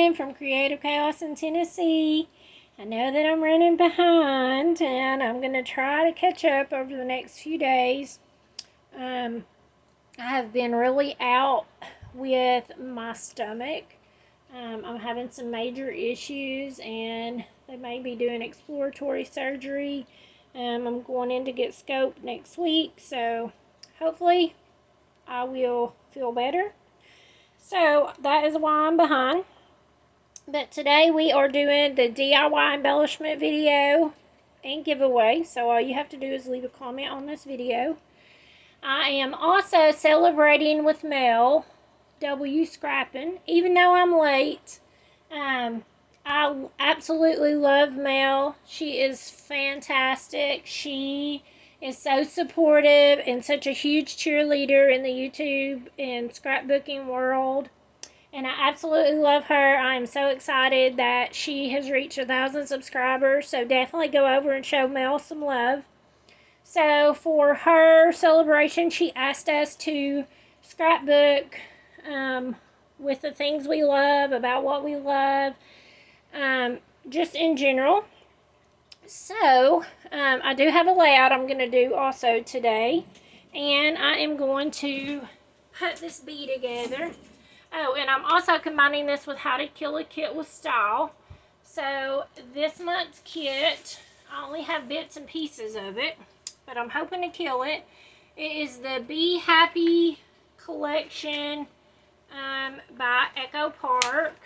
Shannon from Creative Chaos in Tennessee. I know that I'm running behind, and I'm going to try to catch up over the next few days. I have been really out with my stomach. I'm having some major issues, and they may be doing exploratory surgery. I'm going in to get scoped next week, so hopefully I will feel better. So that is why I'm behind. But today we are doing the DIY embellishment video and giveaway. So all you have to do is leave a comment on this video. I am also celebrating with Mel W scrapping, even though I'm late. I absolutely love Mel. She is fantastic. She is so supportive and such a huge cheerleader in the YouTube and scrapbooking world. And I absolutely love her. I am so excited that she has reached 1,000 subscribers. So definitely go over and show Mel some love. So for her celebration, she asked us to scrapbook with the things we love, about what we love, just in general. So I do have a layout I'm going to do also today. And I am going to put this bee together. Oh, and I'm also combining this with How to Kill a Kit with Style. So this month's kit, I only have bits and pieces of it, but I'm hoping to kill it. It is the Be Happy collection by Echo Park.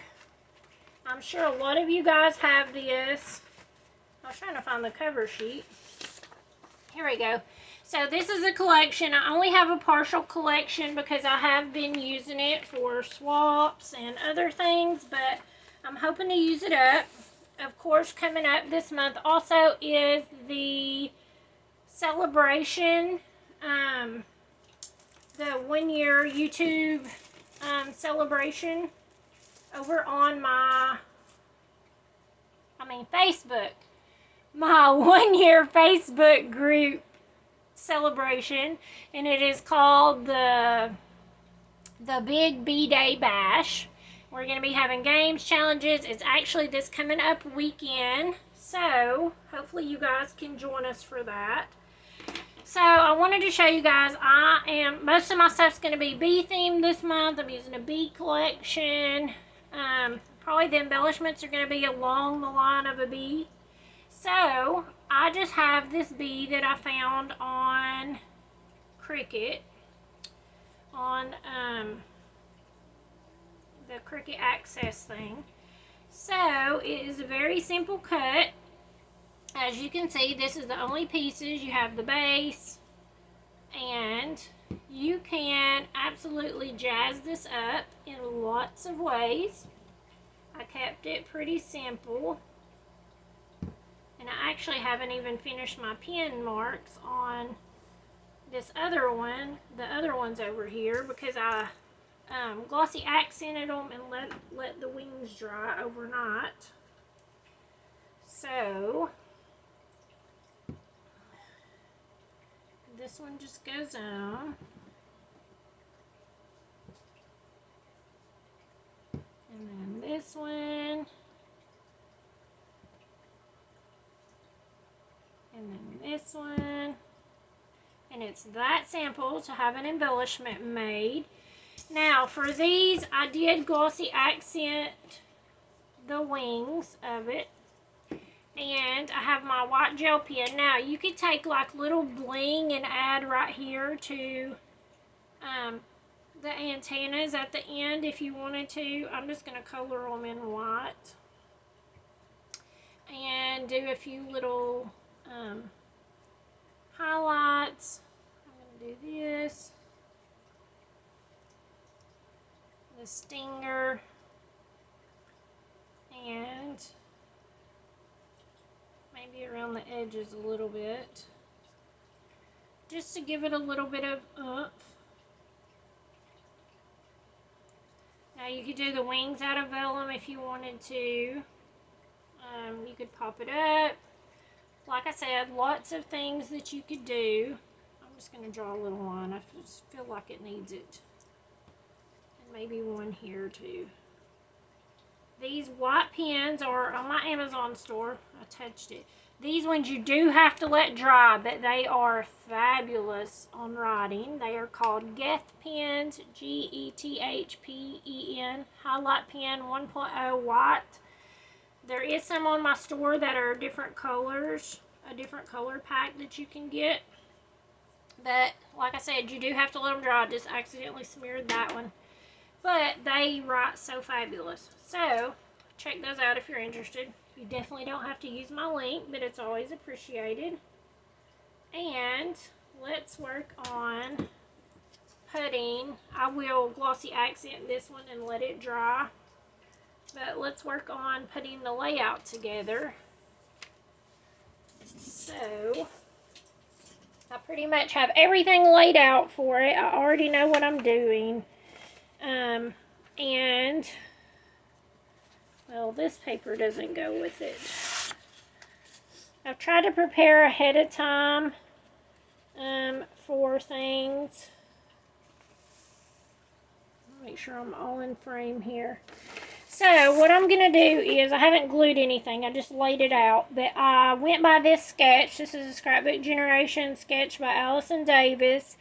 I'm sure a lot of you guys have this. I was trying to find the cover sheet. Here we go. So this is a collection. I only have a partial collection because I have been using it for swaps and other things, but I'm hoping to use it up. Of course, coming up this month also is the celebration, the 1-year YouTube celebration over on Facebook. My 1-year Facebook group celebration, and it is called the Big B-Day Bash. We're going to be having games, challenges. It's actually this coming up weekend, so hopefully you guys can join us for that. So I wanted to show you guys, most of my stuff's going to be bee themed this month. I'm using a bee collection. Probably the embellishments are going to be along the line of a bee. So I just have this bee that I found on Cricut, on the Cricut Access thing. So it is a very simple cut. As you can see, this is the only pieces. You have the base, and you can absolutely jazz this up in lots of ways. I kept it pretty simple. And I actually haven't even finished my pen marks on this other one. The other one's over here because I glossy accented them and let the wings dry overnight. So this one just goes on. And then this one. And then this one. And it's that simple to have an embellishment made. Now for these, I did glossy accent the wings of it. And I have my white gel pen. Now you could take like little bling and add right here to the antennas at the end if you wanted to. I'm just going to color them in white. And do a few little highlights. I'm going to do this. The stinger. And maybe around the edges a little bit. Just to give it a little bit of oomph. Now you could do the wings out of vellum if you wanted to. You could pop it up. Like I said, lots of things that you could do. I'm just going to draw a little line. I just feel like it needs it. And maybe one here too. These white pens are on my Amazon store. I touched it. These ones you do have to let dry, but they are fabulous on writing. They are called Geth pens, Gethpen, highlight pen 1.0 white. There is some on my store that are different colors, a different color pack that you can get. But like I said, you do have to let them dry. I just accidentally smeared that one. But they write so fabulous. So check those out if you're interested. You definitely don't have to use my link, but it's always appreciated. And let's work on putting, I will glossy accent this one and let it dry. But let's work on putting the layout together. So I pretty much have everything laid out for it. I already know what I'm doing. And well, this paper doesn't go with it. I've tried to prepare ahead of time for things. Make sure I'm all in frame here. So what I'm going to do is, I haven't glued anything, I just laid it out, but I went by this sketch. This is a Scrapbook Generation sketch by Allison Davis,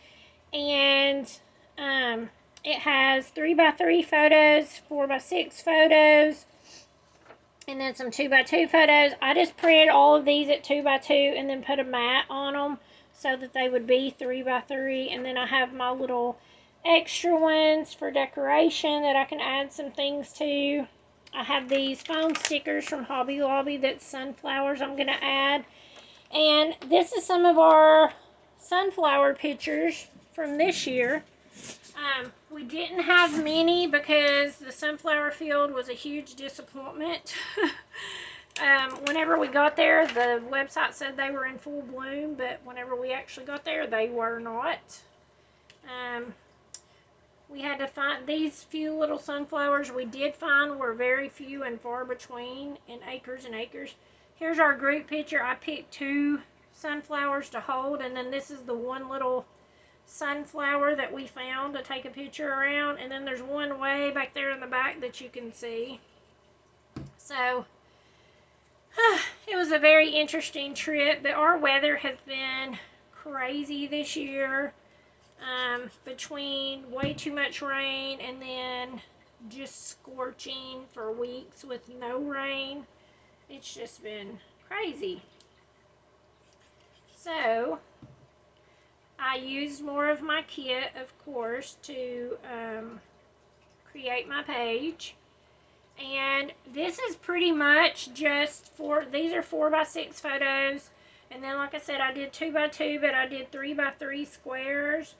and it has 3x3 photos, 4x6 photos, and then some 2x2 photos. I just printed all of these at 2x2 and then put a mat on them so that they would be 3x3, and then I have my little extra ones for decoration that I can add some things to. I have these foam stickers from Hobby Lobby that's sunflowers I'm going to add. And this is some of our sunflower pictures from this year. We didn't have many because the sunflower field was a huge disappointment. Whenever we got there, the website said they were in full bloom, but whenever we actually got there, they were not. We had to find these few little sunflowers we did find were very few and far between, in acres and acres. Here's our group picture. I picked 2 sunflowers to hold, and then this is the one little sunflower that we found to take a picture around, and then there's one way back there in the back that you can see. So it was a very interesting trip, but our weather has been crazy this year. Between way too much rain and then just scorching for weeks with no rain. It's just been crazy. So I used more of my kit, of course, to create my page. And this is pretty much just these are 4x6 photos. And then, like I said, I did 2x2, but I did 3x3 squares.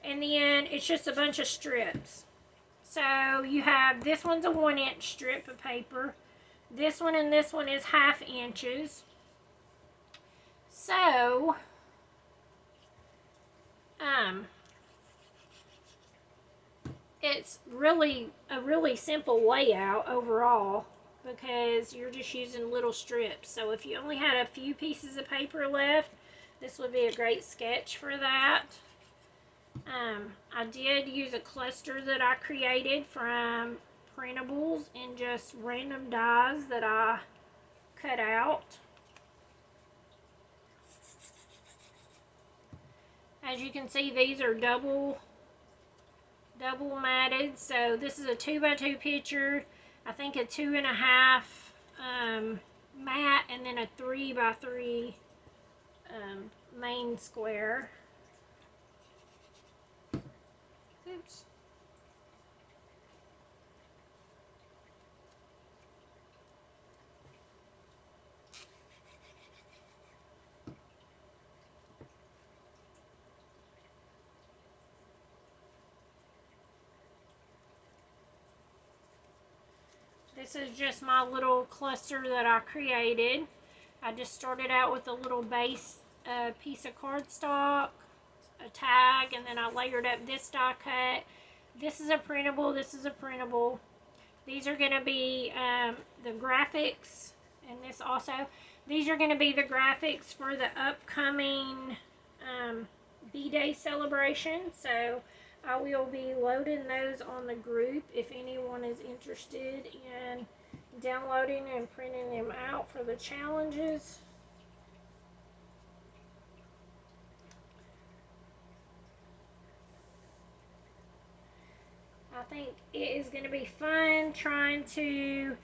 And then it's just a bunch of strips. So you have, this one's a 1-inch strip of paper. This one and this one is 1/2 inches. So, it's really a really simple layout overall, because you're just using little strips. So if you only had a few pieces of paper left, this would be a great sketch for that. I did use a cluster that I created from printables and just random dies that I cut out. As you can see, these are double matted. So this is a 2x2 picture, I think a 2.5 matte, and then a 3x3 main square. Oops. This is just my little cluster that I created. I just started out with a little base piece of cardstock, a tag, and then I layered up this die cut. This is a printable, this is a printable. These are going to be the graphics, and this also. These are going to be the graphics for the upcoming B-Day celebration. So I will be loading those on the group if anyone is interested in downloading and printing them out for the challenges. I think it is going to be fun trying to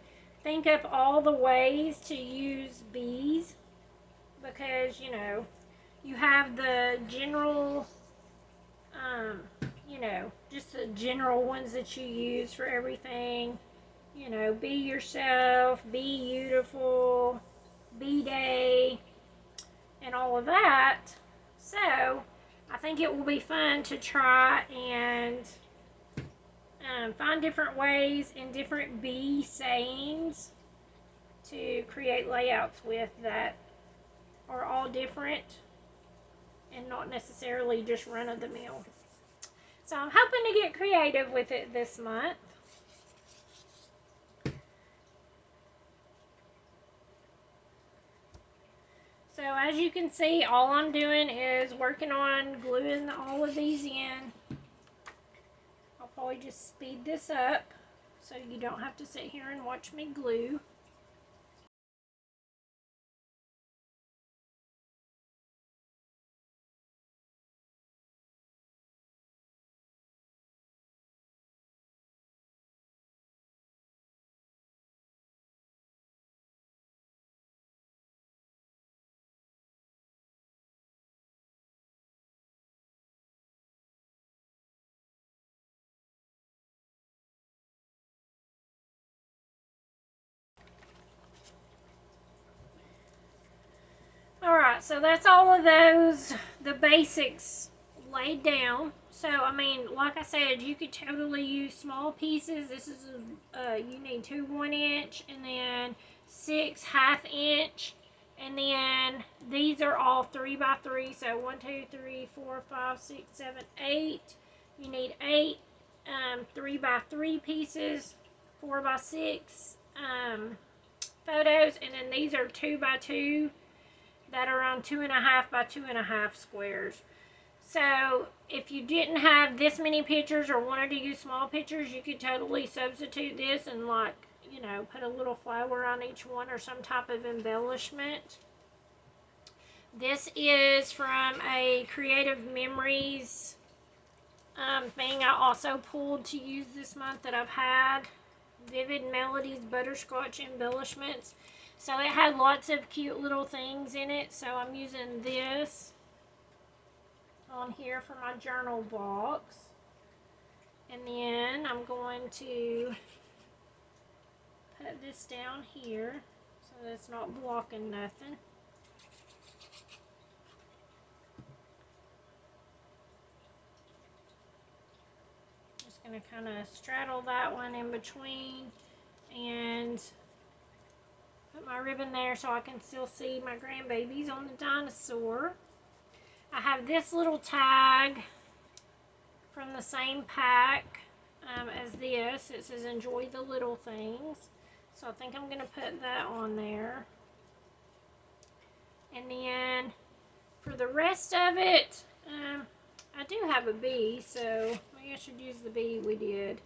think up all the ways to use bees, because, you know, you have the general, you know, just the general ones that you use for everything. You know, be yourself, be beautiful, be day, and all of that. So, I think it will be fun to try and find different ways and different bee sayings to create layouts with that are all different and not necessarily just run of the mill. So I'm hoping to get creative with it this month. So as you can see, all I'm doing is working on gluing all of these in. I'll probably just speed this up so you don't have to sit here and watch me glue. Alright, so that's all of those, the basics laid down. So, I mean, like I said, you could totally use small pieces. This is, you need 2 1-inch and then 6 1/2-inch. And then these are all 3x3. So 1, 2, 3, 4, 5, 6, 7, 8. You need 8 3x3 pieces, 4x6 photos. And then these are 2x2 that are on 2.5 by 2.5 squares. So if you didn't have this many pictures or wanted to use small pictures, you could totally substitute this and, like, you know, put a little flower on each one or some type of embellishment. This is from a Creative Memories thing I also pulled to use this month that I've had. Vivid Melodies Butterscotch Embellishments. So it had lots of cute little things in it. So I'm using this on here for my journal box. And then I'm going to put this down here so that it's not blocking nothing. Just going to kind of straddle that one in between and put my ribbon there so I can still see my grandbabies on the dinosaur. I have this little tag from the same pack as this. It says enjoy the little things. So I think I'm going to put that on there. And then for the rest of it, I do have a bee, so maybe I should use the bee we did.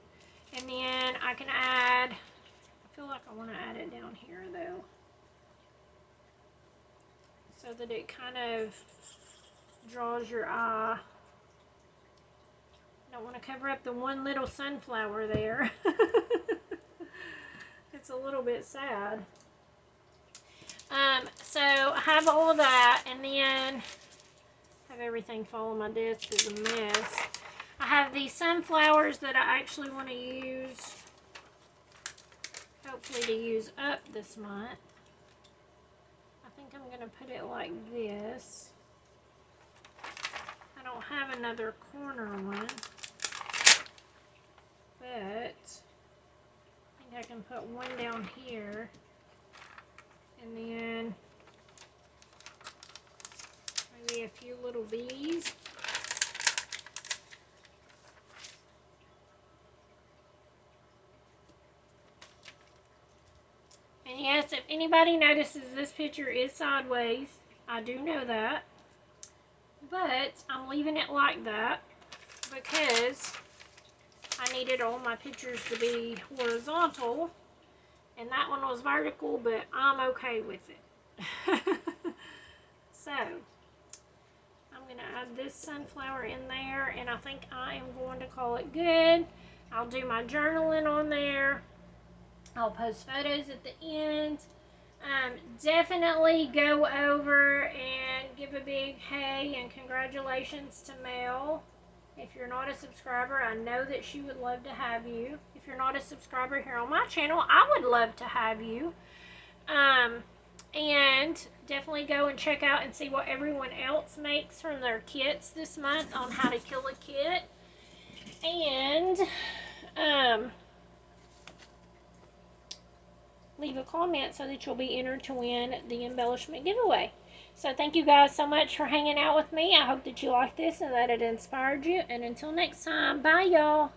And then I can add, I feel like I want to add it down here though, so that it kind of draws your eye. I don't want to cover up the one little sunflower there. It's a little bit sad. So I have all of that, and then have everything fall on my desk is a mess. I have these sunflowers that I actually want to use, hopefully to use up this month. I think I'm going to put it like this. I don't have another corner one, but I think I can put one down here, and then maybe a few little bees. And yes, if anybody notices this picture is sideways, I do know that. But I'm leaving it like that because I needed all my pictures to be horizontal. And that one was vertical, but I'm okay with it. So, I'm going to add this sunflower in there, and I think I am going to call it good. I'll do my journaling on there. I'll post photos at the end. Definitely go over and give a big hey and congratulations to Mel. If you're not a subscriber, I know that she would love to have you. If you're not a subscriber here on my channel, I would love to have you. And definitely go and check out and see what everyone else makes from their kits this month on how to kill a kit. And leave a comment so that you'll be entered to win the embellishment giveaway. So thank you guys so much for hanging out with me. I hope that you liked this and that it inspired you. And until next time, bye y'all.